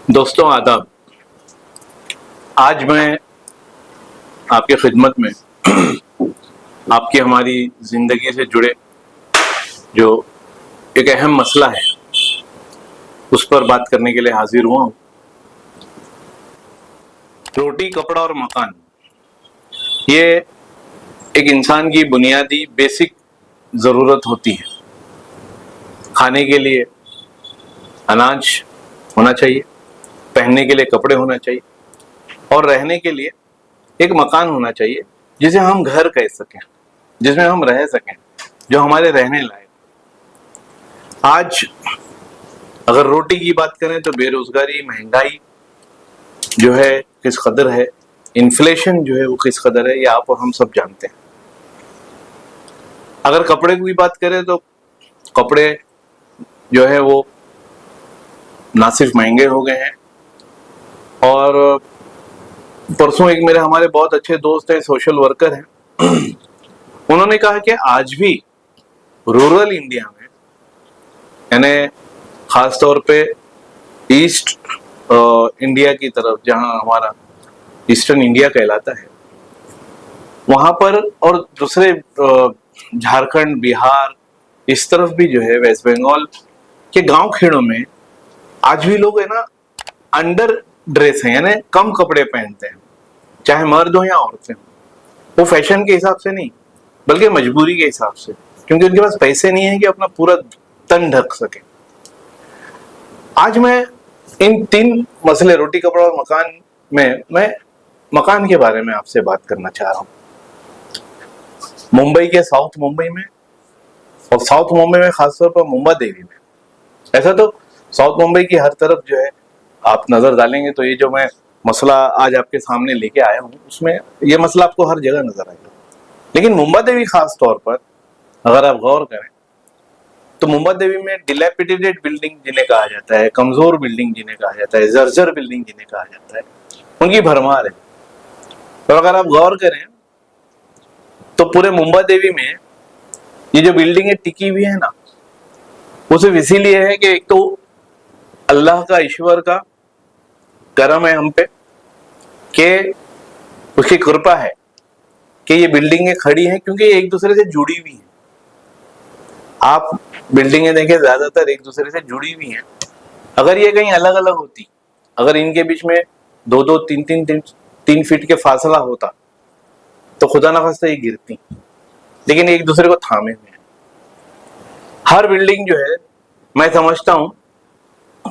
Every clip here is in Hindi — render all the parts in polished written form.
दोस्तों आदाब। आज मैं आपकी खिदमत में आपकी हमारी जिंदगी से जुड़े जो एक अहम मसला है उस पर बात करने के लिए हाजिर हुआ हूं। रोटी, कपड़ा और मकान, ये एक इंसान की बुनियादी बेसिक जरूरत होती है। खाने के लिए अनाज होना चाहिए, पहनने के लिए कपड़े होना चाहिए और रहने के लिए एक मकान होना चाहिए जिसे हम घर कह सकें, जिसमें हम रह सकें, जो हमारे रहने लायक। आज अगर रोटी की बात करें तो बेरोजगारी, महंगाई जो है किस कदर है, इन्फ्लेशन जो है वो किस कदर है, ये आप और हम सब जानते हैं। अगर कपड़े की बात करें तो कपड़े जो है वो ना सिर्फ महंगे हो गए हैं, और परसों एक मेरे हमारे बहुत अच्छे दोस्त हैं, सोशल वर्कर हैं, उन्होंने कहा कि आज भी रूरल इंडिया में, यानी खास तौर पे ईस्ट इंडिया की तरफ, जहां हमारा ईस्टर्न इंडिया कहलाता है, वहां पर और दूसरे झारखंड, बिहार, इस तरफ भी जो है, वेस्ट बंगाल के गांव खेड़ों में आज भी लोग है ना अंडर ड्रेस है, यानी कम कपड़े पहनते हैं, चाहे मर्द हो या औरतें हो। वो फैशन के हिसाब से नहीं बल्कि मजबूरी के हिसाब से, क्योंकि उनके पास पैसे नहीं है कि अपना पूरा तन ढक सके। आज मैं इन तीन मसले, रोटी, कपड़ा और मकान में, मैं मकान के बारे में आपसे बात करना चाह रहा हूं। मुंबई के साउथ मुंबई में, और साउथ मुंबई में खासतौर पर मुंबा देवी में, ऐसा तो साउथ मुंबई की हर तरफ जो है आप नजर डालेंगे तो ये जो मैं मसला आज आपके सामने लेके आया हूं, उसमें ये मसला आपको हर जगह नजर आएगा। लेकिन मुंबा देवी खास तौर पर अगर आप गौर करें तो मुंबा देवी में डिलैपिडेटेड बिल्डिंग जिन्हें कहा जाता है, कमजोर बिल्डिंग जिन्हें कहा जाता है, जर्जर बिल्डिंग जिन्हें कहा जाता है, उनकी भरमार है। और अगर आप गौर करें तो पूरे मुंबा देवी में ये जो बिल्डिंगें टिकी हुई है ना, वो सिर्फ इसीलिए है कि एक तो अल्लाह का, ईश्वर का करम है हम पे, कि उसकी कृपा है कि ये बिल्डिंगें खड़ी हैं, क्योंकि एक दूसरे से जुड़ी हुई हैं। आप बिल्डिंगें देखें, ज्यादातर एक दूसरे से जुड़ी हुई हैं। अगर ये कहीं अलग अलग होती, अगर इनके बीच में दो दो तीन फीट के फासला होता तो खुदा ना खास्ता ये गिरती, लेकिन एक दूसरे को थामे हुए हैं। हर बिल्डिंग जो है, मैं समझता हूं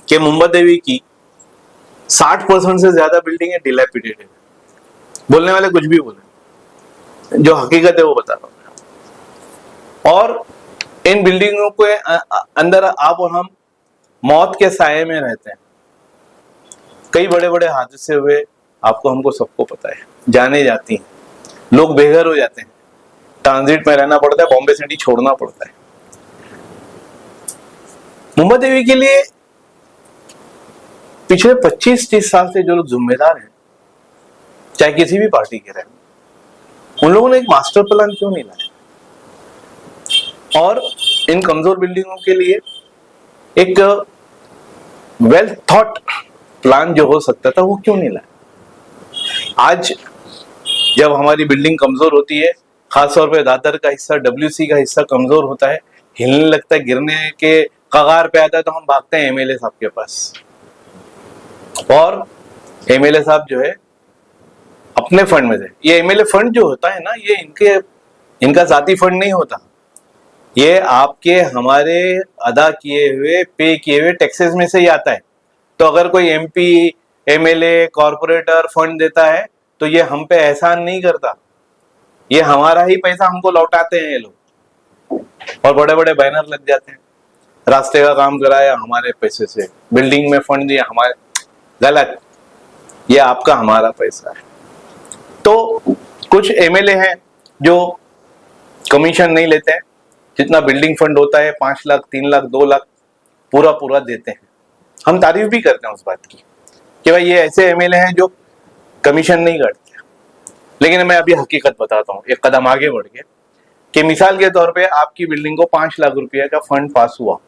कि मुंबा देवी की 60% से ज्यादा बिल्डिंग डिलैपिडेटेड है। बोलने वाले कुछ भी बोले, जो हकीकत है वो बता रहा हूं। और इन बिल्डिंगों के अंदर आप और हम मौत के साये में रहते हैं। कई बड़े बड़े हादसे हुए, आपको हमको सबको पता है, जाने जाती हैं, लोग बेघर हो जाते हैं, ट्रांजिट में रहना पड़ता है, बॉम्बे सिटी छोड़ना पड़ता है। मुंबा देवी के लिए पिछले 25-30 साल से जो लोग जिम्मेदार हैं, चाहे किसी भी पार्टी के रहे, उन लोगों ने एक मास्टर प्लान क्यों नहीं लाया, और इन कमजोर बिल्डिंगों के लिए एक वेल थॉट प्लान जो हो सकता था वो क्यों नहीं लाया। आज जब हमारी बिल्डिंग कमजोर होती है, खासतौर पे दादर का हिस्सा, डब्ल्यूसी का हिस्सा कमजोर होता है, हिलने लगता है, गिरने के कगार पे आता है, तो हम भागते हैं एमएलए साहब के पास। और एमएलए साहब जो है अपने फंड में से, ये एमएलए फंड जो होता है ना, ये इनका जाती फंड नहीं होता, ये आपके हमारे अदा किए हुए, पे किए हुए टैक्सेस में से ही आता है। तो अगर कोई एमपी, एमएलए, कॉर्पोरेटर फंड देता है तो ये हम पे एहसान नहीं करता, ये हमारा ही पैसा हमको लौटाते हैं ये लोग। और बड़े बड़े बैनर लग जाते हैं, रास्ते का काम कराया हमारे पैसे से, बिल्डिंग में फंड दिया हमारे। गलत, ये आपका हमारा पैसा है। तो कुछ एमएलए हैं जो कमीशन नहीं लेते हैं, जितना बिल्डिंग फंड होता है 5 लाख, 3 लाख, 2 लाख पूरा देते हैं। हम तारीफ भी करते हैं उस बात की कि भाई ये ऐसे एमएलए हैं जो कमीशन नहीं करते। लेकिन मैं अभी हकीकत बताता हूँ, एक कदम आगे बढ़ के, कि मिसाल के तौर पे आपकी बिल्डिंग को 5 लाख रुपए का फंड पास हुआ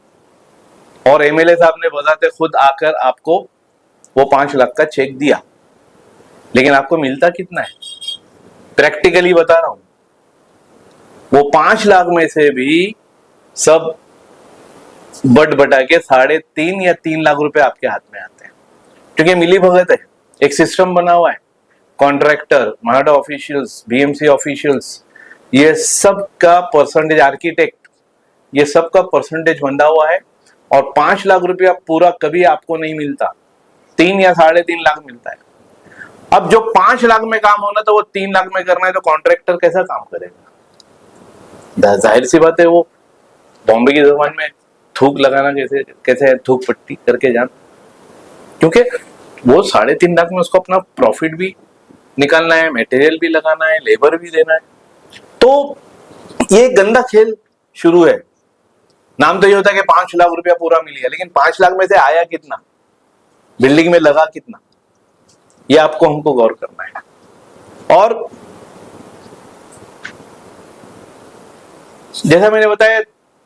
और एमएलए साहब ने बजाते खुद आकर आपको वो 5 लाख का चेक दिया, लेकिन आपको मिलता कितना है? प्रैक्टिकली बता रहा हूं, वो 5 लाख में से भी सब बट बटा के 3.5 या 3 लाख रुपए आपके हाथ में आते हैं, क्योंकि मिली भगत है, एक सिस्टम बना हुआ है। Contractor, MHADA officials, BMC officials, ये सब का परसेंटेज, आर्किटेक्ट, ये सब का परसेंटेज बंधा हुआ है। और 5 लाख रुपया पूरा कभी आपको नहीं मिलता, 3 या 3.5 लाख मिलता है। अब जो 5 लाख में काम होना तो वो 3 लाख में करना है, तो कॉन्ट्रैक्टर कैसा काम करेगा? जाहिर सी बात है, वो बॉम्बे की जबान में थूक लगाना कैसे है, थूक पट्टी करके जाना, क्योंकि वो 3.5 लाख में उसको अपना प्रॉफिट भी निकालना है, मटेरियल भी लगाना है, लेबर भी देना है। तो ये गंदा खेल शुरू है। नाम तो ये होता है कि 5 लाख रुपया पूरा मिल गया, लेकिन 5 लाख में से आया कितना, बिल्डिंग में लगा कितना, ये आपको हमको गौर करना है। और जैसा मैंने बताया,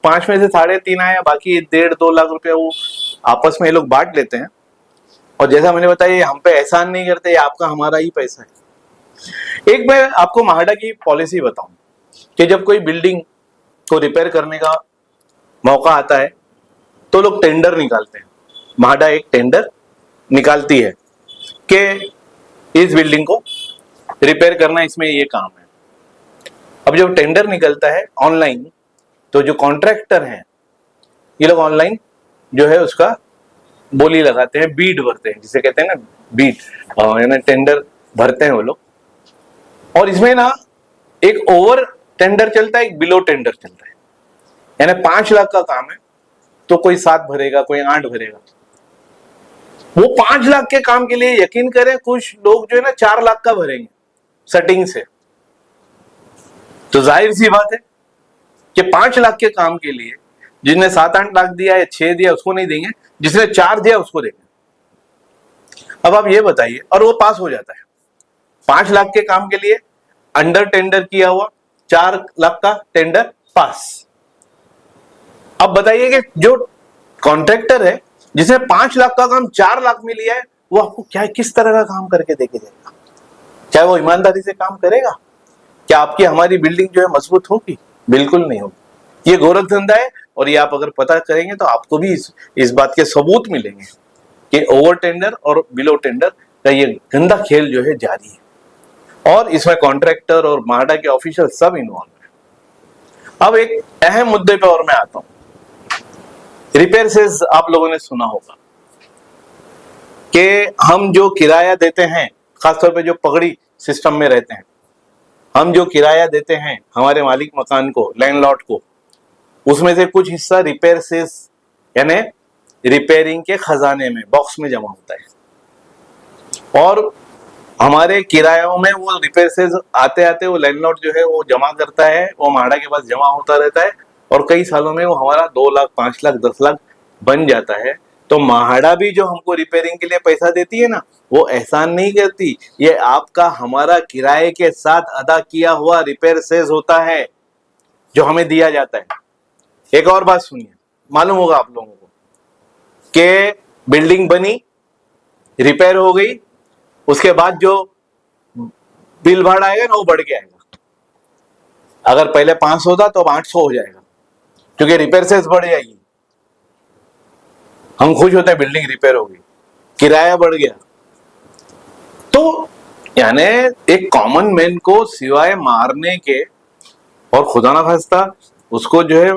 5 में से 3.5 आया, बाकी 1.5-2 लाख रुपया वो आपस में ये लोग बांट लेते हैं। और जैसा मैंने बताया, हम पे एहसान नहीं करते, ये आपका हमारा ही पैसा है। एक मैं आपको म्हाडा की पॉलिसी बताऊं कि जब कोई बिल्डिंग को रिपेयर करने का मौका आता है तो लोग टेंडर निकालते हैं। म्हाडा एक टेंडर निकालती है कि इस बिल्डिंग को रिपेयर करना, इसमें ये काम है। अब जब टेंडर निकलता है ऑनलाइन, तो जो कॉन्ट्रैक्टर हैं ये लोग ऑनलाइन जो है उसका बोली लगाते हैं, बीड भरते हैं, जिसे कहते हैं ना बीड, यानी टेंडर भरते हैं वो लोग। और इसमें ना एक ओवर टेंडर चलता है, एक बिलो टेंडर चलता है। यानी 5 लाख का काम है तो कोई 7 भरेगा, कोई 8 भरेगा। वो 5 लाख के काम के लिए यकीन करें, कुछ लोग जो है ना 4 लाख का भरेंगे सेटिंग से। तो जाहिर सी बात है कि 5 लाख के काम के लिए जिसने 7-8 लाख दिया या 6 दिया उसको नहीं देंगे, जिसने 4 दिया उसको देंगे। अब आप ये बताइए, और वो पास हो जाता है 5 लाख के काम के लिए, अंडर टेंडर किया हुआ, 4 लाख का टेंडर पास। अब बताइए कि जो कॉन्ट्रैक्टर है जिसने 5 लाख का काम 4 लाख में लिया है, वो आपको क्या किस तरह का काम करके देके जाएगा? क्या वो ईमानदारी से काम करेगा? क्या आपकी हमारी बिल्डिंग जो है मजबूत होगी? बिल्कुल नहीं होगी। ये गोरख धंधा है, और ये आप अगर पता करेंगे तो आपको भी इस बात के सबूत मिलेंगे कि ओवर टेंडर और बिलो टेंडर का ये गंदा खेल जो है जारी है, और इसमें कॉन्ट्रैक्टर और म्हाडा के ऑफिशियल सब इन्वॉल्व है। अब एक अहम मुद्दे पे और मैं आता हूं, रिपेयर सेस। आप लोगों ने सुना होगा कि हम जो किराया देते हैं, खासतौर पे जो पगड़ी सिस्टम में रहते हैं, हम जो किराया देते हैं हमारे मालिक मकान को, लैंडलॉर्ड को, उसमें से कुछ हिस्सा रिपेयर सेस यानी रिपेयरिंग के खजाने में, बॉक्स में जमा होता है। और हमारे किरायों में वो रिपेयर सेस आते आते वो लैंडलॉर्ड जो है वो जमा करता है, वो म्हाडा के पास जमा होता रहता है, और कई सालों में वो हमारा 2 लाख, 5 लाख, 10 लाख बन जाता है। तो म्हाडा भी जो हमको रिपेयरिंग के लिए पैसा देती है ना, वो एहसान नहीं करती, ये आपका हमारा किराए के साथ अदा किया हुआ रिपेयर सेस होता है जो हमें दिया जाता है। एक और बात सुनिए, मालूम होगा आप लोगों को कि बिल्डिंग बनी, रिपेयर हो गई, उसके बाद जो बिल भाड़ा आएगा ना वो बढ़ के आएगा। अगर पहले 500 था तो अब 800 हो जाएगा, क्योंकि रिपेयर सेस बढ़ जाएगी। हम खुश होते हैं बिल्डिंग रिपेयर हो गई, किराया बढ़ गया। तो यानी एक कॉमन मैन को सिवाय मारने के और खुदा ना खास्ता उसको जो है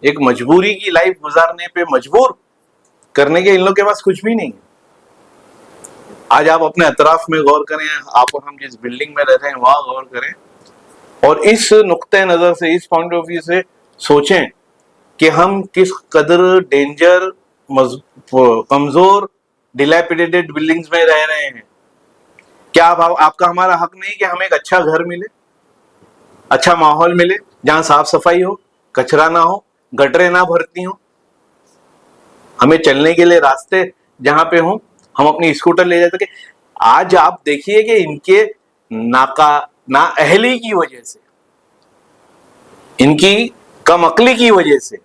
एक मजबूरी की लाइफ गुजारने पे मजबूर करने के इन लोगों के पास कुछ भी नहीं है। आज आप अपने अतराफ में गौर करें, आप और हम जिस बिल्डिंग में रहते हैं वहां गौर करें, और इस नुक्ते नजर से, इस पॉइंट ऑफ व्यू से सोचें कि हम किस कदर डेंजर, कमजोर, डिलैपिडेटेड बिल्डिंग्स में रह रहे हैं। क्या आपका हमारा हक नहीं कि हमें एक अच्छा घर मिले, अच्छा माहौल मिले, जहां साफ सफाई हो, कचरा ना हो, गटरें ना भरती हो, हमें चलने के लिए रास्ते जहां पे हो, हम अपनी स्कूटर ले जा सके। आज आप देखिए कि इनके नाअहली की वजह से, इनकी कम अक्ली की वजह से,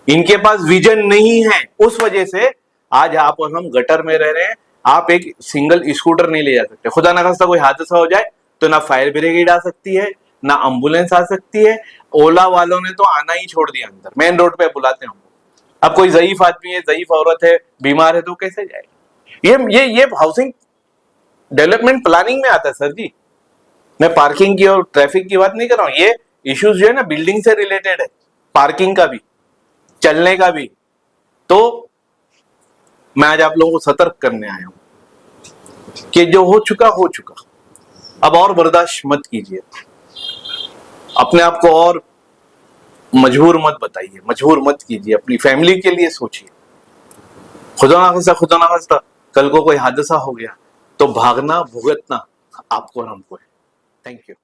इनके पास विजन नहीं है, उस वजह से आज आप और हम गटर में रह रहे हैं, आप एक सिंगल स्कूटर नहीं ले जा सकते। खुदा ना खास्ता कोई हादसा हो जाए तो ना फायर ब्रिगेड आ सकती है, ना एम्बुलेंस आ सकती है। ओला वालों ने तो आना ही छोड़ दिया, अंदर मेन रोड पे बुलाते हैं हमको। अब कोई ज़ईफ आदमी है, ज़ईफ औरत है, बीमार है, तो कैसे जाएगी? ये हाउसिंग डेवलपमेंट प्लानिंग में आता है सर जी। मैं पार्किंग की और ट्रैफिक की बात नहीं कर रहा हूँ। ये इश्यूज जो है ना बिल्डिंग से रिलेटेड है, पार्किंग का भी, चलने का भी। तो मैं आज आप लोगों को सतर्क करने आया हूं कि जो हो चुका हो चुका, अब और बर्दाश्त मत कीजिए। अपने आप को और मजबूर मत बताइए, मजबूर मत कीजिए। अपनी फैमिली के लिए सोचिए। खुदा ना खास्ता कल को कोई हादसा हो गया तो भागना भुगतना आपको और हमको है। Thank you.